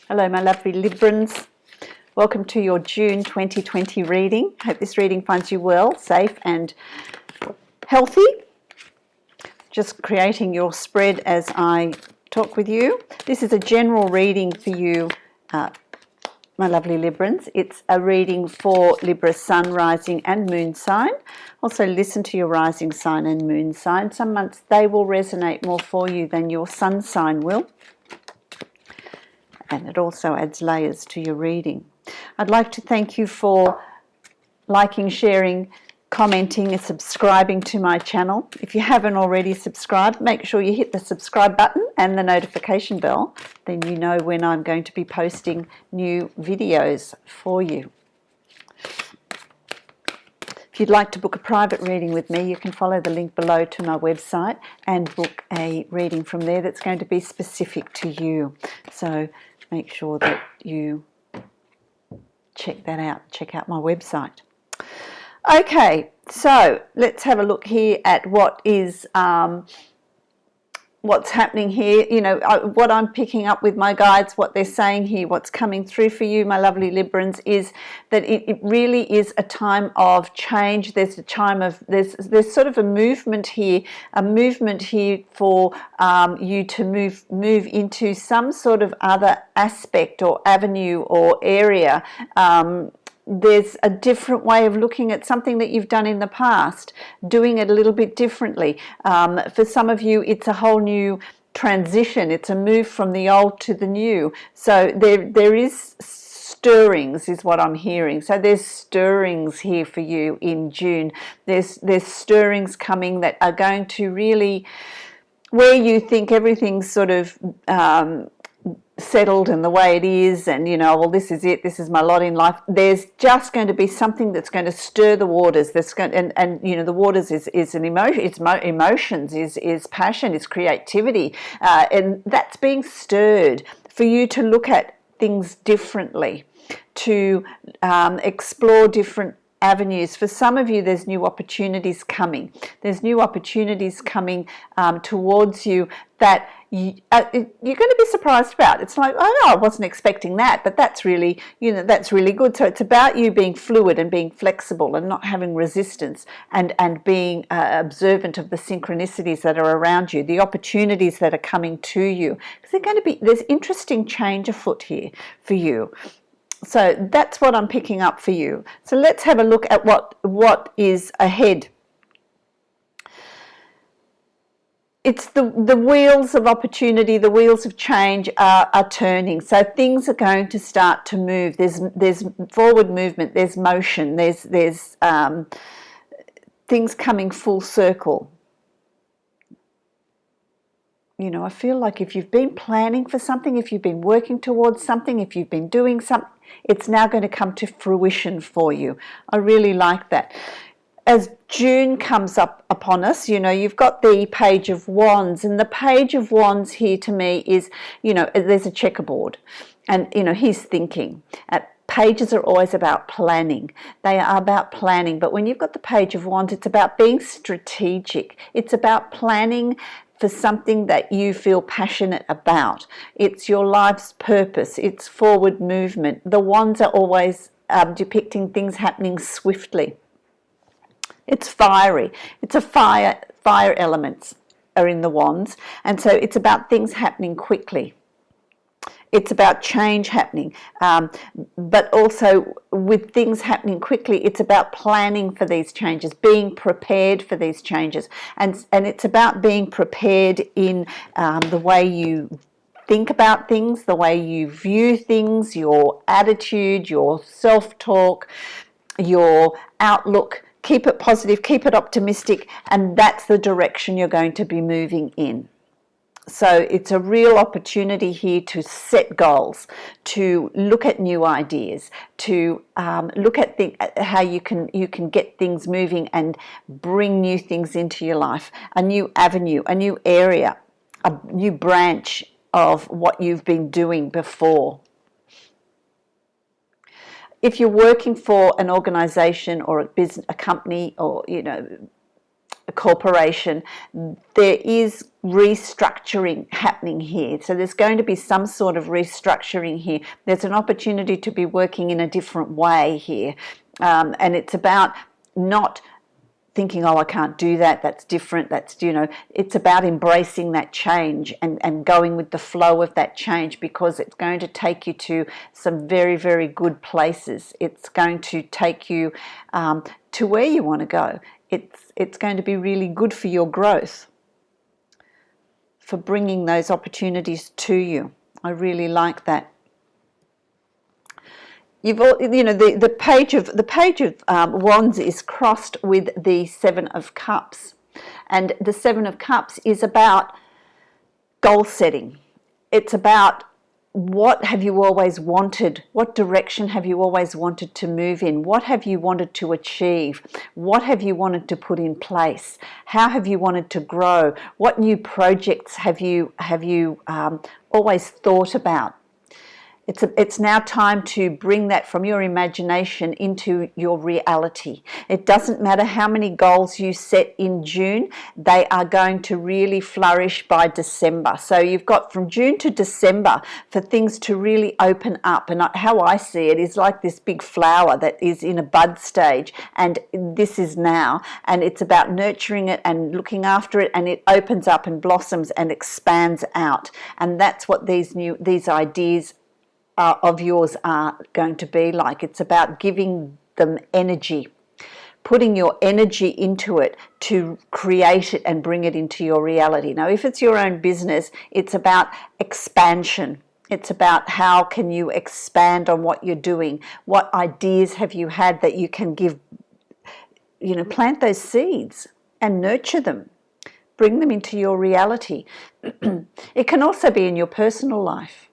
Hello, my lovely Librans. Welcome to your June 2020 reading. Hope this reading finds you well, safe and healthy. Just creating your spread as I talk with you. This is a general reading for you, my lovely Librans. It's a reading for Libra sun, rising and moon sign. Also listen to your rising sign and moon sign. Some months they will resonate more for you than your sun sign will. And it also adds layers to your reading. I'd like to thank you for liking, sharing, commenting and subscribing to my channel. If you haven't already subscribed, make sure you hit the subscribe button and the notification bell. Then you know when I'm going to be posting new videos for you. If you'd like to book a private reading with me, you can follow the link below to my website and book a reading from there that's going to be specific to you. So make sure that you check that out. Check out my website. Okay, so let's have a look here at what is what's happening here. You know, what I'm picking up with my guides, what they're saying here, what's coming through for you, my lovely Librans, is that it really is a time of change. There's a time of there's sort of a movement here for you to move into some sort of other aspect or avenue or area. There's a different way of looking at something that you've done in the past, doing it a little bit differently. For some of you, it's a whole new transition. It's a move from the old to the new. So there is stirrings is what I'm hearing. So there's stirrings here for you in June. There's stirrings coming that are going to really, where you think everything's sort of settled and the way it is, and you know, well, this is it, this is my lot in life. There's just going to be something that's going to stir the waters. That's going, and you know, the waters is an emotion. It's emotions, is passion, is creativity, and that's being stirred for you to look at things differently, to explore different avenues. For some of you, there's new opportunities coming. There's new opportunities coming towards you that you're going to be surprised about. It's like, oh no, I wasn't expecting that, but that's really, you know, that's really good. So it's about you being fluid and being flexible and not having resistance, and being observant of the synchronicities that are around you, the opportunities that are coming to you. Because there's interesting change afoot here for you. So that's what I'm picking up for you. So let's have a look at what is ahead. It's the wheels of opportunity, the wheels of change are turning. So things are going to start to move. There's forward movement, there's motion, there's things coming full circle. You know, I feel like if you've been planning for something, if you've been working towards something, if you've been doing something, it's now going to come to fruition for you. I really like that. As June comes up upon us, you know, you've got the Page of Wands, and the Page of Wands here to me is, you know, there's a checkerboard, and, you know, he's thinking. Pages are always about planning. They are about planning, but when you've got the Page of Wands, it's about being strategic. It's about planning for something that you feel passionate about. It's your life's purpose. It's forward movement. The wands are always depicting things happening swiftly. It's fiery. It's a fire elements are in the wands, and so it's about things happening quickly. It's about change happening, but also with things happening quickly, it's about planning for these changes, being prepared for these changes, and it's about being prepared in the way you think about things, the way you view things, your attitude, your self-talk, your outlook. Keep it positive, keep it optimistic, and that's the direction you're going to be moving in. So it's a real opportunity here to set goals, to look at new ideas, to look at how you can get things moving and bring new things into your life, a new avenue, a new area, a new branch of what you've been doing before. If you're working for an organization or a business, a company, or, you know, a corporation, there is restructuring happening here. So there's going to be some sort of restructuring here. There's an opportunity to be working in a different way here. And it's about not thinking, oh, I can't do that, that's different, that's, it's about embracing that change and going with the flow of that change, because it's going to take you to some very, very good places. It's going to take you to where you want to go. It's going to be really good for your growth, for bringing those opportunities to you. I really like that. The page of Wands is crossed with the Seven of Cups, and the Seven of Cups is about goal setting. It's about what have you always wanted, what direction have you always wanted to move in, what have you wanted to achieve, what have you wanted to put in place, how have you wanted to grow, what new projects have you always thought about. It's now time to bring that from your imagination into your reality. It doesn't matter how many goals you set in June, they are going to really flourish by December. So you've got from June to December for things to really open up. And how I see it is like this big flower that is in a bud stage, and this is now. And it's about nurturing it and looking after it, and it opens up and blossoms and expands out. And that's what these ideas of yours are going to be like. It's about giving them energy, putting your energy into it to create it and bring it into your reality. Now, if it's your own business, it's about expansion. It's about how can you expand on what you're doing. What ideas have you had that you can give, plant those seeds and nurture them. Bring them into your reality. It can also be in your personal life.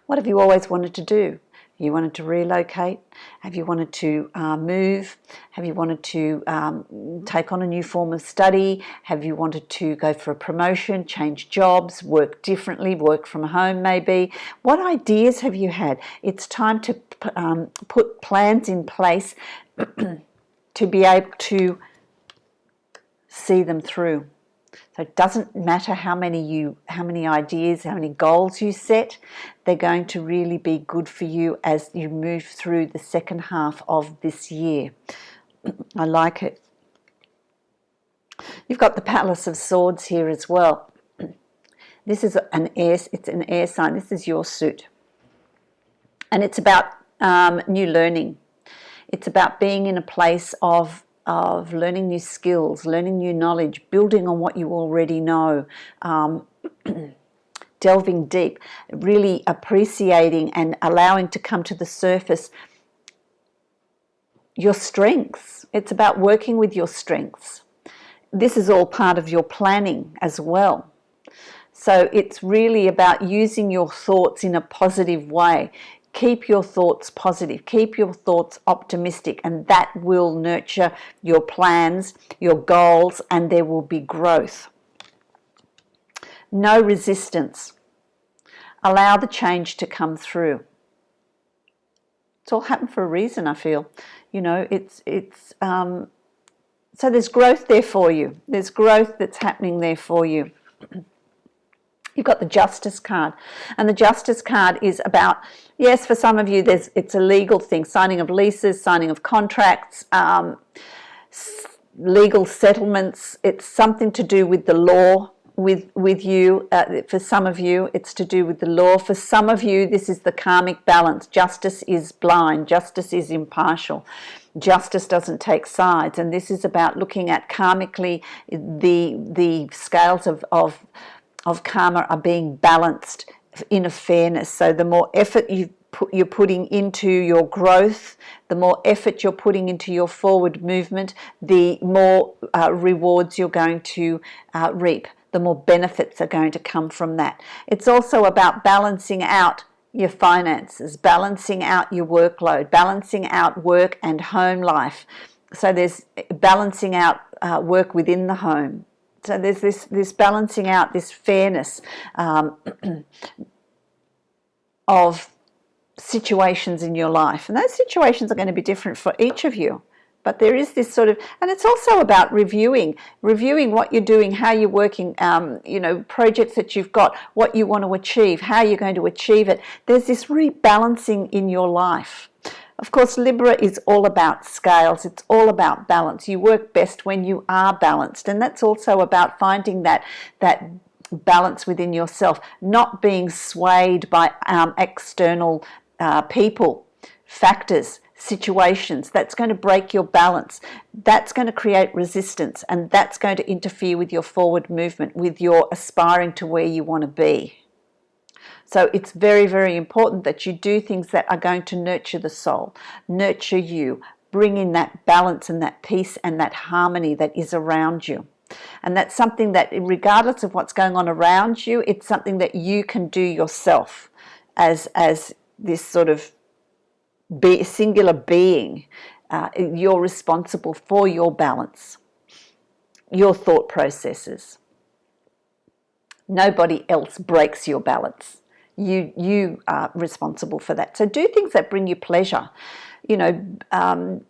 What have you always wanted to do? You wanted to relocate? Have you wanted to move? Have you wanted to take on a new form of study? Have you wanted to go for a promotion, change jobs, work differently, work from home maybe? What ideas have you had? It's time to put plans in place to be able to see them through. So it doesn't matter how many ideas, how many goals you set, they're going to really be good for you as you move through the second half of this year. I like it. You've got the Palace of Swords here as well. This is it's an air sign. This is your suit. And it's about new learning. It's about being in a place of learning new skills, learning new knowledge, building on what you already know, delving deep, really appreciating and allowing to come to the surface your strengths. It's about working with your strengths. This is all part of your planning as well. So it's really about using your thoughts in a positive way. Keep your thoughts positive, keep your thoughts optimistic, and that will nurture your plans, your goals, and there will be growth. No resistance. Allow the change to come through. It's all happened for a reason, I feel. So there's growth there for you. There's growth that's happening there for you. You've got the Justice card, and the Justice card is about, yes, for some of you, it's a legal thing, signing of leases, signing of contracts, legal settlements. It's something to do with the law with you. For some of you, it's to do with the law. For some of you, this is the karmic balance. Justice is blind. Justice is impartial. Justice doesn't take sides, and this is about looking at karmically the scales of karma are being balanced in a fairness. So the more effort you're putting into your growth, the more effort you're putting into your forward movement, the more rewards you're going to reap, the more benefits are going to come from that. It's also about balancing out your finances, balancing out your workload, balancing out work and home life. So there's balancing out work within the home. So there's this balancing out, this fairness of situations in your life. And those situations are going to be different for each of you. But there is this sort of, and it's also about reviewing what you're doing, how you're working, projects that you've got, what you want to achieve, how you're going to achieve it. There's this rebalancing in your life. Of course, Libra is all about scales. It's all about balance. You work best when you are balanced. And that's also about finding that balance within yourself, not being swayed by external people, factors, situations. That's going to break your balance. That's going to create resistance, and that's going to interfere with your forward movement, with your aspiring to where you want to be. So it's very, very important that you do things that are going to nurture the soul, nurture you, bring in that balance and that peace and that harmony that is around you. And that's something that, regardless of what's going on around you, it's something that you can do yourself as this sort of singular being. You're responsible for your balance, your thought processes. Nobody else breaks your balance. You are responsible for that. So do things that bring you pleasure. If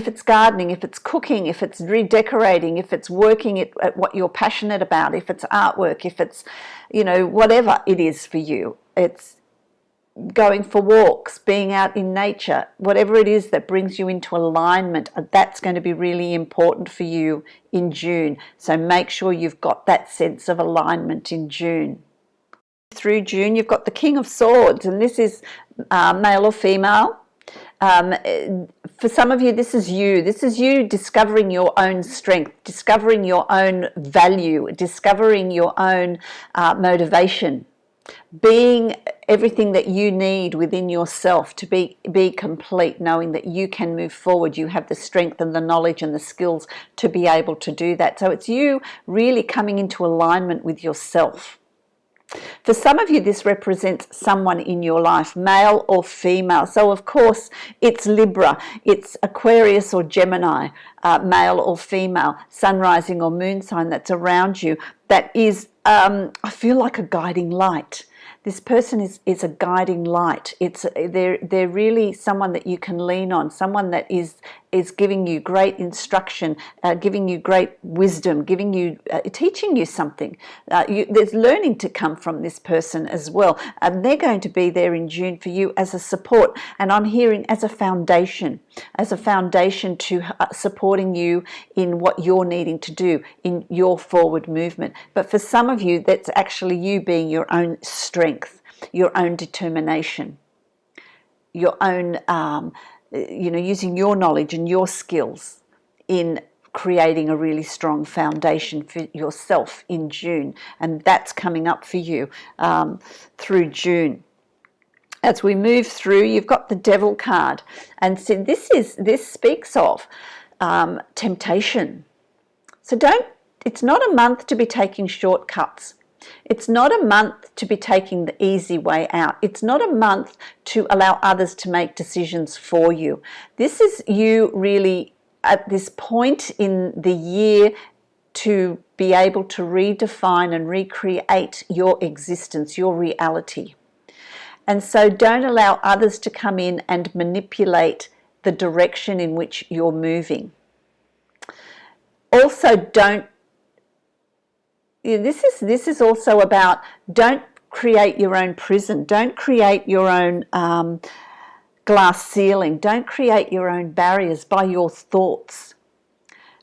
it's gardening, if it's cooking, if it's redecorating, if it's working at what you're passionate about, if it's artwork, if it's, whatever it is for you, it's going for walks, being out in nature, whatever it is that brings you into alignment, that's going to be really important for you in June. So make sure you've got that sense of alignment in June. Through June, you've got the King of Swords, and this is male or female. For some of you, this is you. This is you discovering your own strength, discovering your own value, discovering your own motivation, being everything that you need within yourself to be complete, knowing that you can move forward. You have the strength and the knowledge and the skills to be able to do that. So it's you really coming into alignment with yourself. For some of you, this represents someone in your life, male or female. So, of course, it's Libra, it's Aquarius or Gemini, male or female, sun rising or moon sign that's around you. That is, I feel like a guiding light. This person is a guiding light. They're really someone that you can lean on, someone that is giving you great instruction, giving you great wisdom, teaching you something. There's learning to come from this person as well. And they're going to be there in June for you as a support. And I'm hearing as a foundation to supporting you in what you're needing to do in your forward movement. But for some of you, that's actually you being your own strength, your own determination, your own using your knowledge and your skills in creating a really strong foundation for yourself in June. And that's coming up for you through June. As we move through, you've got the Devil card. And so this speaks of temptation. So it's not a month to be taking shortcuts. It's not a month to be taking the easy way out. It's not a month to allow others to make decisions for you. This is you really at this point in the year to be able to redefine and recreate your existence, your reality. And so don't allow others to come in and manipulate the direction in which you're moving. Also, this is also about, don't create your own prison. Don't create your own glass ceiling. Don't create your own barriers by your thoughts.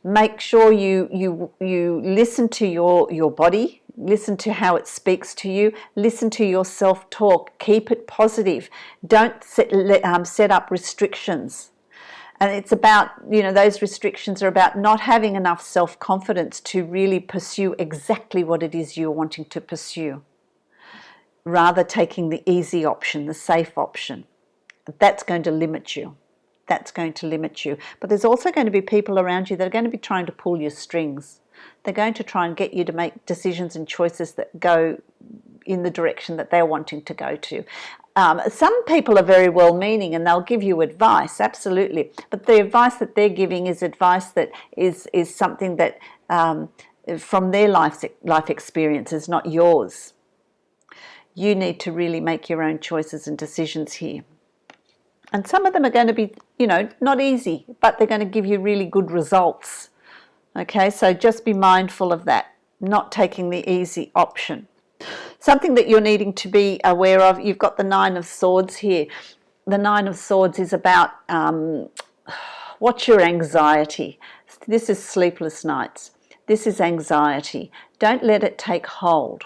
Make sure you listen to your body, listen to how it speaks to you, listen to your self-talk, keep it positive. Don't set up restrictions. And it's about, those restrictions are about not having enough self-confidence to really pursue exactly what it is you're wanting to pursue. Rather taking the easy option, the safe option. That's going to limit you. That's going to limit you. But there's also going to be people around you that are going to be trying to pull your strings. They're going to try and get you to make decisions and choices that go in the direction that they're wanting to go to. Some people are very well-meaning and they'll give you advice, absolutely. But the advice that they're giving is advice that is something that from their life experiences, not yours. You need to really make your own choices and decisions here. And some of them are going to be, not easy, but they're going to give you really good results. Okay, so just be mindful of that, not taking the easy option. Something that you're needing to be aware of, you've got the Nine of Swords here. The Nine of Swords is about what's your anxiety. This is sleepless nights. This is anxiety. Don't let it take hold.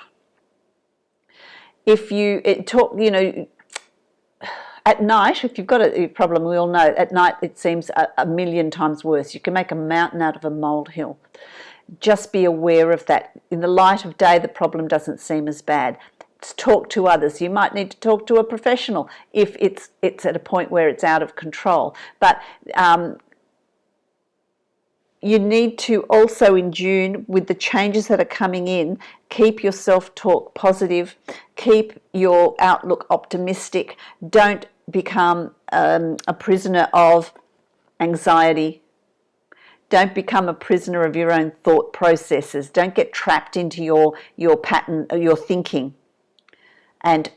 If you at night, if you've got a problem, we all know, at night it seems a million times worse. You can make a mountain out of a molehill. Just be aware of that. In the light of day, the problem doesn't seem as bad. Talk to others. You might need to talk to a professional if it's at a point where it's out of control. But you need to also, in June, with the changes that are coming in, keep your self-talk positive, keep your outlook optimistic. Don't become a prisoner of anxiety. Don't become a prisoner of your own thought processes. Don't get trapped into your pattern, your thinking, and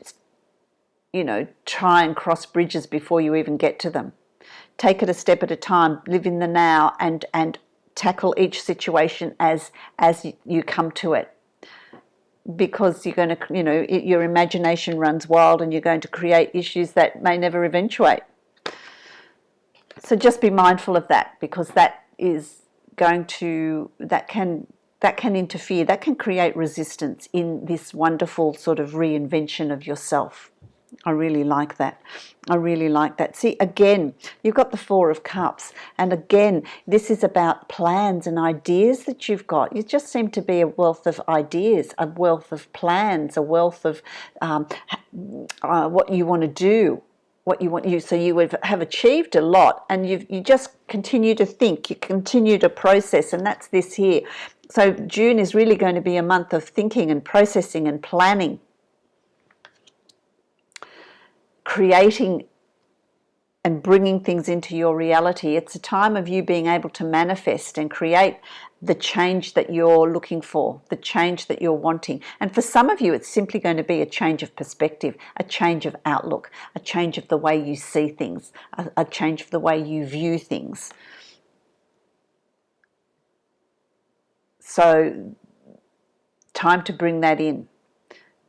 try and cross bridges before you even get to them. Take it a step at a time. Live in the now and tackle each situation as you come to it, because you're going to, your imagination runs wild and you're going to create issues that may never eventuate. So just be mindful of that, because that can interfere, that can create resistance in this wonderful sort of reinvention of yourself. I really like that. I really like that. See, again, you've got the Four of Cups. And again, this is about plans and ideas that you've got. You just seem to be a wealth of ideas, a wealth of plans, a wealth of what you want to do, so you have achieved a lot, and you just continue to think, you continue to process, and that's this here. So June is really going to be a month of thinking and processing and planning, creating and bringing things into your reality. It's a time of you being able to manifest and create the change that you're looking for, the change that you're wanting. And for some of you, it's simply going to be a change of perspective, a change of outlook, a change of the way you see things, a change of the way you view things. So, time to bring that in.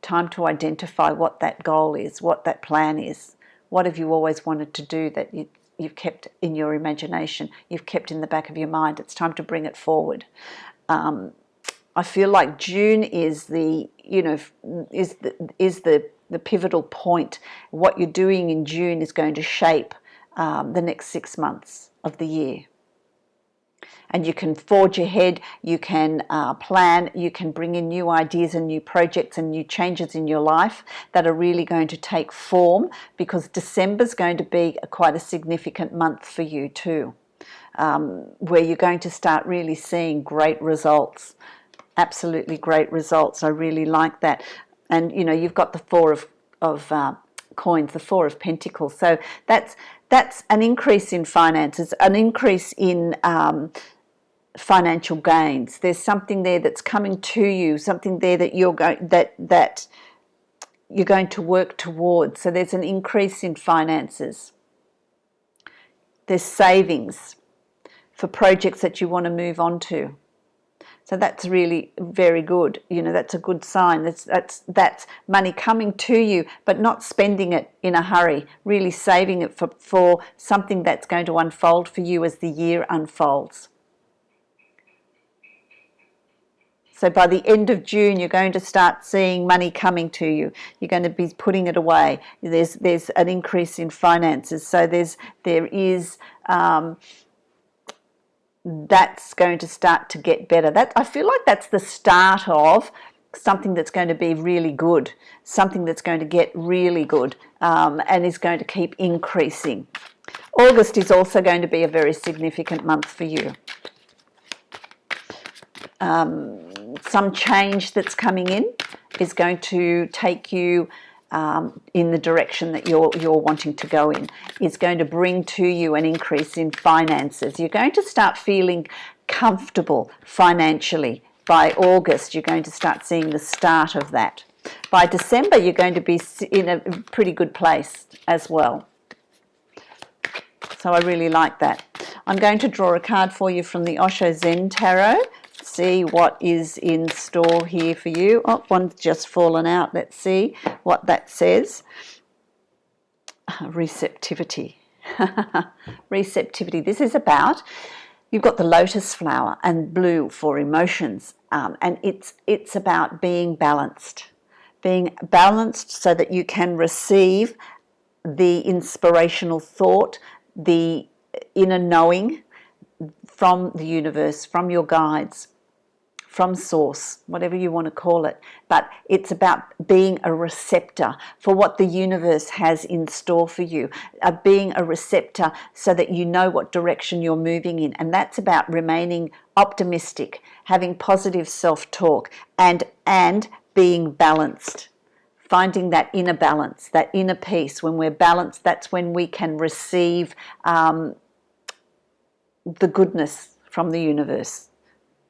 Time to identify what that goal is, what that plan is. What have you always wanted to do that you've kept in your imagination, you've kept in the back of your mind? It's time to bring it forward. I feel like June is the pivotal point. What you're doing in June is going to shape the next 6 months of the year. And you can forge ahead, you can plan, you can bring in new ideas and new projects and new changes in your life that are really going to take form, because December's going to be quite a significant month for you too, where you're going to start really seeing great results, absolutely great results. I really like that. And you've got the Four of coins, the Four of Pentacles. So that's an increase in finances, an increase in financial gains. There's something there that's coming to you, something there that you're going to work towards. So there's an increase in finances. There's savings for projects that you want to move on to. So that's really very good. That's a good sign. That's money coming to you, but not spending it in a hurry, really saving it for something that's going to unfold for you as the year unfolds. So by the end of June, you're going to start seeing money coming to you. You're going to be putting it away. There's an increase in finances. So there is that's going to start to get better. I feel like that's the start of something that's going to be really good, something that's going to get really good, and is going to keep increasing. August is also going to be a very significant month for you. Some change that's coming in is going to take you in the direction that you're wanting to go in. It's going to bring to you an increase in finances. You're going to start feeling comfortable financially. By August, you're going to start seeing the start of that. By December, you're going to be in a pretty good place as well. So I really like that. I'm going to draw a card for you from the Osho Zen Tarot. See what is in store here for you. Oh, one's just fallen out. Let's see what that says. Receptivity. Receptivity. This is about, you've got the lotus flower and blue for emotions, and it's about being balanced. Being balanced so that you can receive the inspirational thought, the inner knowing from the universe, from your guides, from source, whatever you want to call it. But it's about being a receptor for what the universe has in store for you, being a receptor so that you know what direction you're moving in. And that's about remaining optimistic, having positive self-talk, and being balanced. Finding that inner balance, that inner peace. When we're balanced, that's when we can receive the goodness from the universe.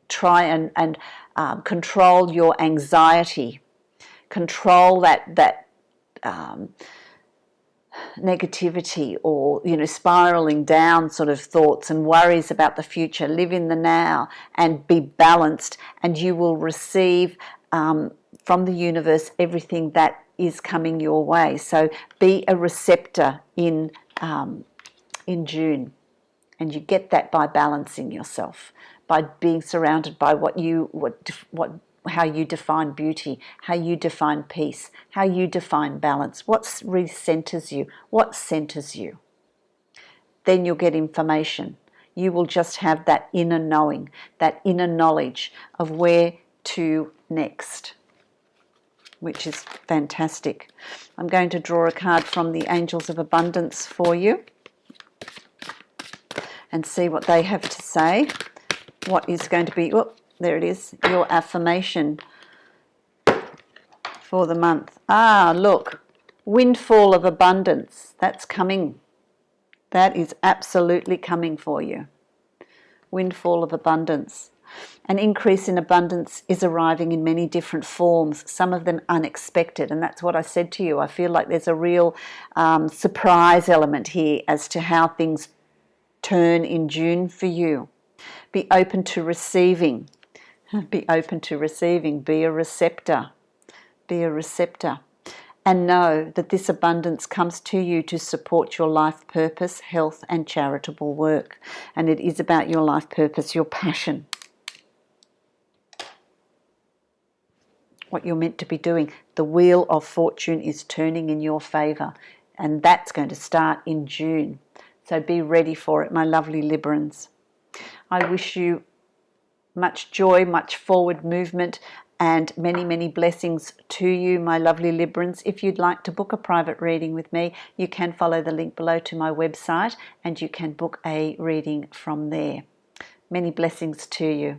Try and control your anxiety, control that negativity, or spiraling down sort of thoughts and worries about the future. Live in the now and be balanced, and you will receive from the universe everything that is coming your way. So be a receptor in June, and you get that by balancing yourself, by being surrounded by how you define beauty, how you define peace, how you define balance, what recenters you, what centers you. Then you'll get information. You will just have that inner knowing, that inner knowledge of where to next, which is fantastic. I'm going to draw a card from the Angels of Abundance for you and see what they have to say. What is going to be, oh, there it is, your affirmation for the month. Ah, look, windfall of abundance. That's coming. That is absolutely coming for you. Windfall of abundance. An increase in abundance is arriving in many different forms, some of them unexpected. And that's what I said to you. I feel like there's a real surprise element here as to how things turn in June for you. Be open to receiving. Be open to receiving. Be a receptor. Be a receptor. And know that this abundance comes to you to support your life purpose, health, and charitable work. And it is about your life purpose, your passion, what you're meant to be doing. The wheel of fortune is turning in your favour, and that's going to start in June. So be ready for it, my lovely Librans. I wish you much joy, much forward movement, and many, many blessings to you, my lovely Librans. If you'd like to book a private reading with me, you can follow the link below to my website, and you can book a reading from there. Many blessings to you.